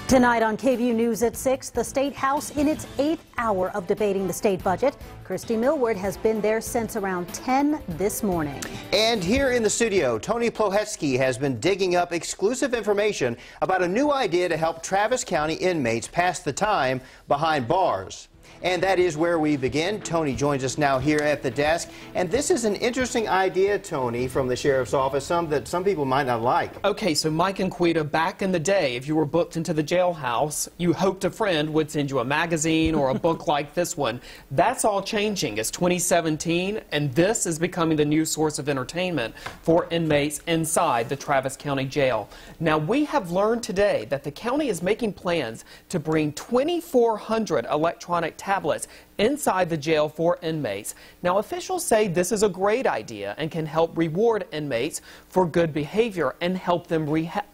Tonight on KVUE News at 6, the State House in its 8th hour of debating the state budget. Christy Millward has been there since around 10 this morning. And here in the studio, Tony Plohetsky has been digging up exclusive information about a new idea to help Travis County inmates pass the time behind bars. And that is where we begin. Tony joins us now here at the desk. And this is an interesting idea, Tony, from the sheriff's office, some people might not like. Okay, so Mike and Quita, back in the day, if you were booked into the jailhouse, you hoped a friend would send you a magazine or a book like this one. That's all changing. It's 2017, and this is becoming the new source of entertainment for inmates inside the Travis County Jail. Now, we have learned today that the county is making plans to bring 2,400 electronic tablets inside the jail for inmates. Now, officials say this is a great idea and can help reward inmates for good behavior and help them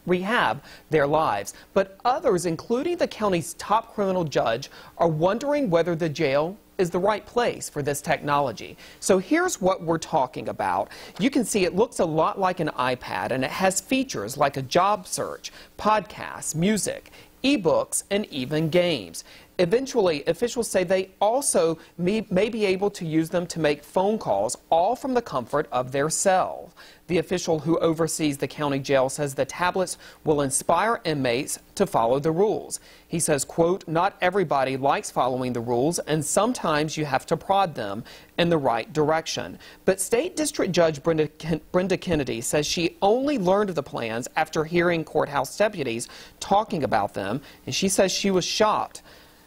rehab their lives. But others, including the county's top criminal judge, are wondering whether the jail is the right place for this technology. So here's what we're talking about. You can see it looks a lot like an iPad, and it has features like a job search, podcasts, music, e-books, and even games. Eventually, officials say they also may be able to use them to make phone calls, all from the comfort of their cell. The official who oversees the county jail says the tablets will inspire inmates to follow the rules. He says, quote, "Not everybody likes following the rules, and sometimes you have to prod them in the right direction." But State District Judge Brenda Kennedy says she only learned of the plans after hearing courthouse deputies talking about them, and she says she was shocked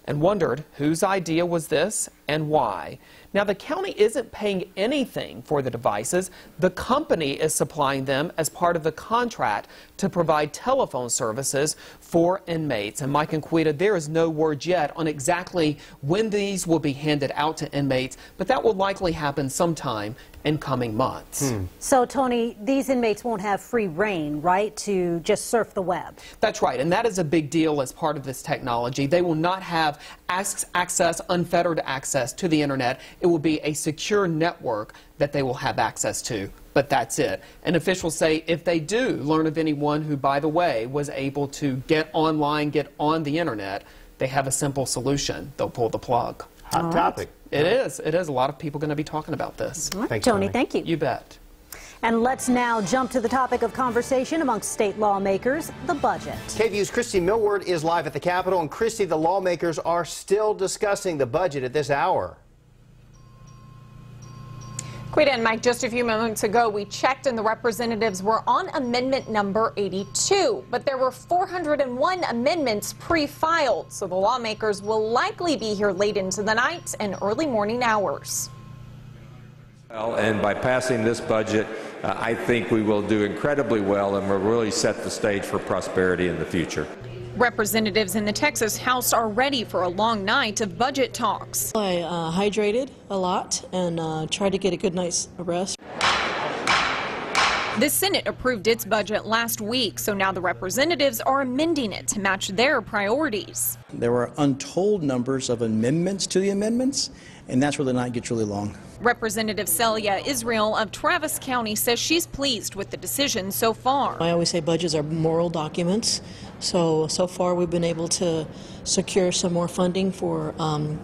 and wondered whose idea was this and why. Now, the county isn't paying anything for the devices. The company is supplying them as part of the contract to provide telephone services for inmates. And Mike and Quita, there is no word yet on exactly when these will be handed out to inmates, but that will likely happen sometime in coming months. So, Tony, these inmates won't have free reign, right, to just surf the web? That's right, and that is a big deal as part of this technology. They will not have access, unfettered access to the internet. It will be a secure network that they will have access to, but that's it. And officials say if they do learn of anyone who, by the way, was able to get online, get on the internet, they have a simple solution. They'll pull the plug. Hot topic. It is. It is. A lot of people going to be talking about this. All right, Tony, thank you. You bet. And let's now jump to the topic of conversation amongst state lawmakers, the budget. KVUE's Christy Millward is live at the Capitol. And Christy, the lawmakers are still discussing the budget at this hour. Quita and Mike, just a few moments ago, we checked and the representatives were on amendment number 82, but there were 401 amendments pre-filed, so the lawmakers will likely be here late into the night and early morning hours. And by passing this budget, I think we will do incredibly well and we'll really set the stage for prosperity in the future. Representatives in the Texas House are ready for a long night of budget talks. I hydrated a lot and tried to get a good night's rest. The Senate approved its budget last week, so now the representatives are amending it to match their priorities. There were untold numbers of amendments to the amendments, and that's where the night gets really long. Representative Celia Israel of Travis County says she's pleased with the decision so far. I always say budgets are moral documents, so far we've been able to secure some more funding for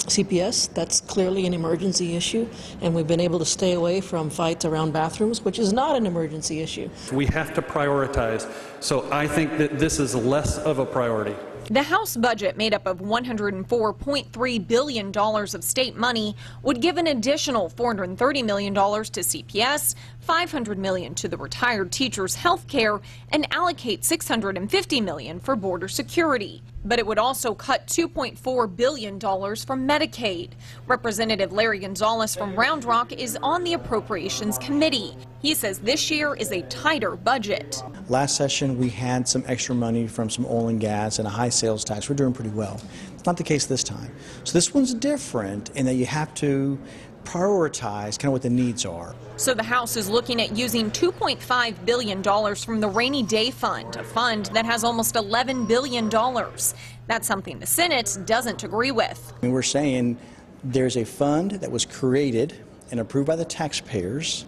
CPS. That's clearly an emergency issue, and we've been able to stay away from fights around bathrooms, which is not an emergency issue. We have to prioritize, so I think that this is less of a priority. The House budget, made up of $104.3 billion of state money, would give an additional $430 million to CPS, $500 million to the retired teachers' health care, and allocate $650 million for border security. But it would also cut $2.4 billion from Medicaid. Representative Larry Gonzalez from Round Rock is on the Appropriations Committee. He says this year is a tighter budget. Last session, we had some extra money from some oil and gas and a high sales tax. We're doing pretty well. It's not the case this time. So this one's different in that you have to prioritize kind of what the needs are. So the House is looking at using $2.5 billion from the Rainy Day Fund, a fund that has almost $11 billion. That's something the Senate doesn't agree with. And we're saying there's a fund that was created and approved by the taxpayers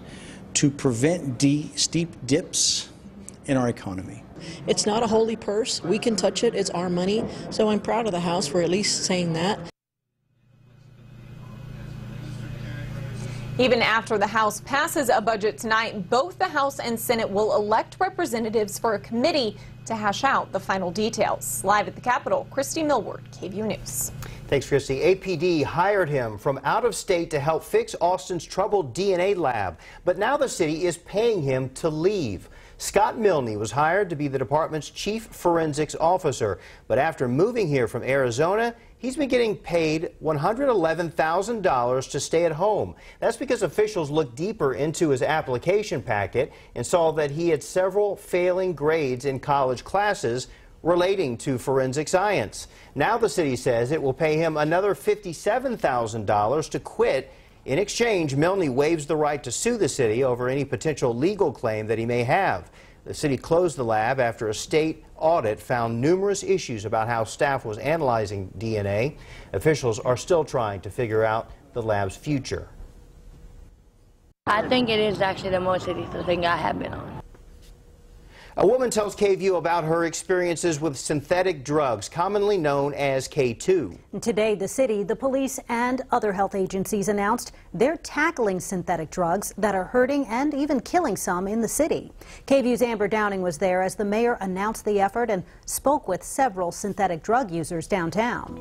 to prevent steep dips in our economy. It's not a holy purse. We can touch it. It's our money. So I'm proud of the House for at least saying that. Even after the House passes a budget tonight, both the House and Senate will elect representatives for a committee to hash out the final details. Live at the Capitol, Christy Millward, KVUE News. Thanks, Christy. APD hired him from out of state to help fix Austin's troubled DNA lab, but now the city is paying him to leave. Scott Milne was hired to be the department's chief forensics officer, but after moving here from Arizona, he's been getting paid $111,000 to stay at home. That's because officials looked deeper into his application packet and saw that he had several failing grades in college classes relating to forensic science. Now the city says it will pay him another $57,000 to quit. In exchange, Milne waives the right to sue the city over any potential legal claim that he may have. The city closed the lab after a state audit found numerous issues about how staff was analyzing DNA. Officials are still trying to figure out the lab's future. I think it is actually the most addictive thing I have been on. A woman tells KVUE about her experiences with synthetic drugs, commonly known as K2. Today, the city, the police, and other health agencies announced they're tackling synthetic drugs that are hurting and even killing some in the city. KVUE's Amber Downing was there as the mayor announced the effort and spoke with several synthetic drug users downtown.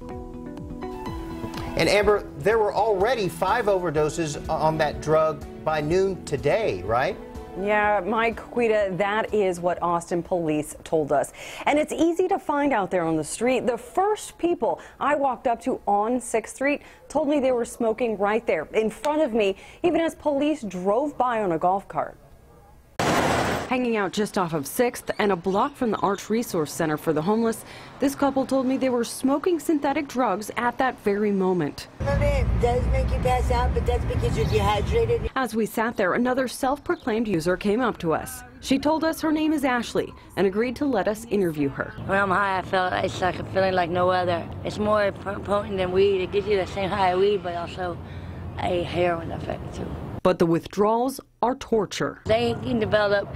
And Amber, there were already 5 overdoses on that drug by noon today, right? Yeah, Mike, Quita, that is what Austin police told us. And it's easy to find out there on the street. The first people I walked up to on 6th Street told me they were smoking right there in front of me, even as police drove by on a golf cart. Hanging out just off of 6th and a block from the Arch Resource Center for the Homeless, this couple told me they were smoking synthetic drugs at that very moment. It does make you pass out, but that's because you're dehydrated. As we sat there, another self-proclaimed user came up to us. She told us her name is Ashley and agreed to let us interview her. When I'm high, I feel it's like a feeling like no other. It's more potent than weed. It gives you the same high of weed, but also a heroin effect too. But the withdrawals are torture. They can develop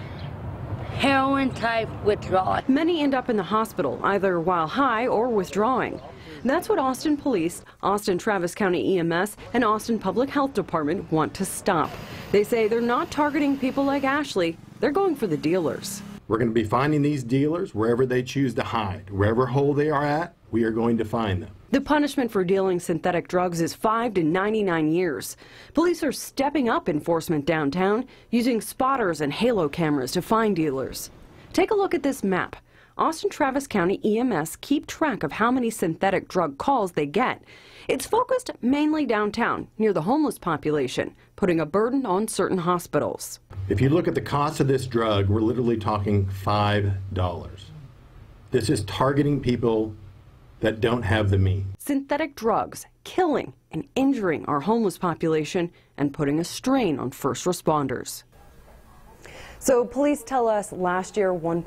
heroin-type withdrawal. Many end up in the hospital, either while high or withdrawing. That's what Austin Police, Austin Travis County EMS, and Austin Public Health Department want to stop. They say they're not targeting people like Ashley, they're going for the dealers. We're going to be finding these dealers wherever they choose to hide. Wherever hole they are at, we are going to find them. The punishment for dealing synthetic drugs is 5 to 99 years. Police are stepping up enforcement downtown, using spotters and halo cameras to find dealers. Take a look at this map. Austin Travis County EMS keep track of how many synthetic drug calls they get. It's focused mainly downtown, near the homeless population, putting a burden on certain hospitals. If you look at the cost of this drug, we're literally talking $5. This is targeting people that don't have the means. Synthetic drugs killing and injuring our homeless population and putting a strain on first responders. So police tell us last year one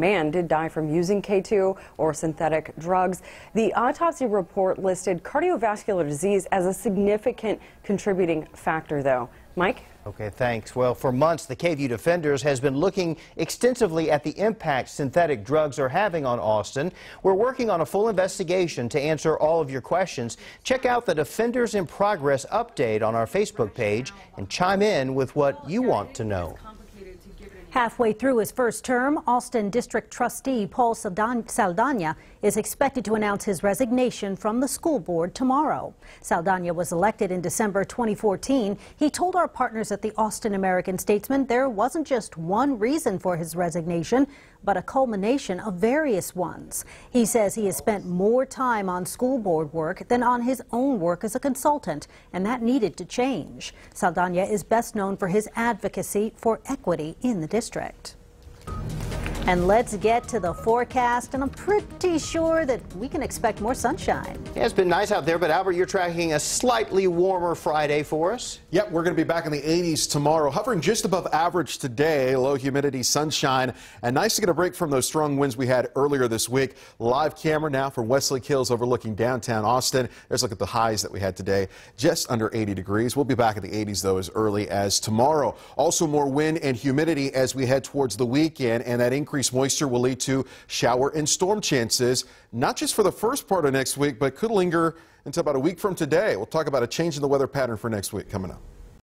man did die from using K2 or synthetic drugs. The autopsy report listed cardiovascular disease as a significant contributing factor, though. Mike? Okay, thanks. Well, for months, the KVUE Defenders has been looking extensively at the impact synthetic drugs are having on Austin. We're working on a full investigation to answer all of your questions. Check out the Defenders in Progress update on our Facebook page and chime in with what you want to know. Halfway through his first term, Austin District Trustee Paul Saldana is expected to announce his resignation from the school board tomorrow. Saldana was elected in December 2014. He told our partners at the Austin American-Statesman there wasn't just one reason for his resignation, but a culmination of various ones. He says he has spent more time on school board work than on his own work as a consultant, and that needed to change. Saldana is best known for his advocacy for equity in the district. And let's get to the forecast, and I'm pretty sure that we can expect more sunshine. Yeah, it's been nice out there, but Albert, you're tracking a slightly warmer Friday for us. Yep, we're going to be back in the 80s tomorrow, hovering just above average today. Low humidity, sunshine, and nice to get a break from those strong winds we had earlier this week. Live camera now from Westlake Hills overlooking downtown Austin. There's a look at the highs that we had today, just under 80 degrees. We'll be back in the 80s, though, as early as tomorrow. Also more wind and humidity as we head towards the weekend, and that increase increased moisture will lead to shower and storm chances, not just for the first part of next week, but could linger until about a week from today. We'll talk about a change in the weather pattern for next week coming up.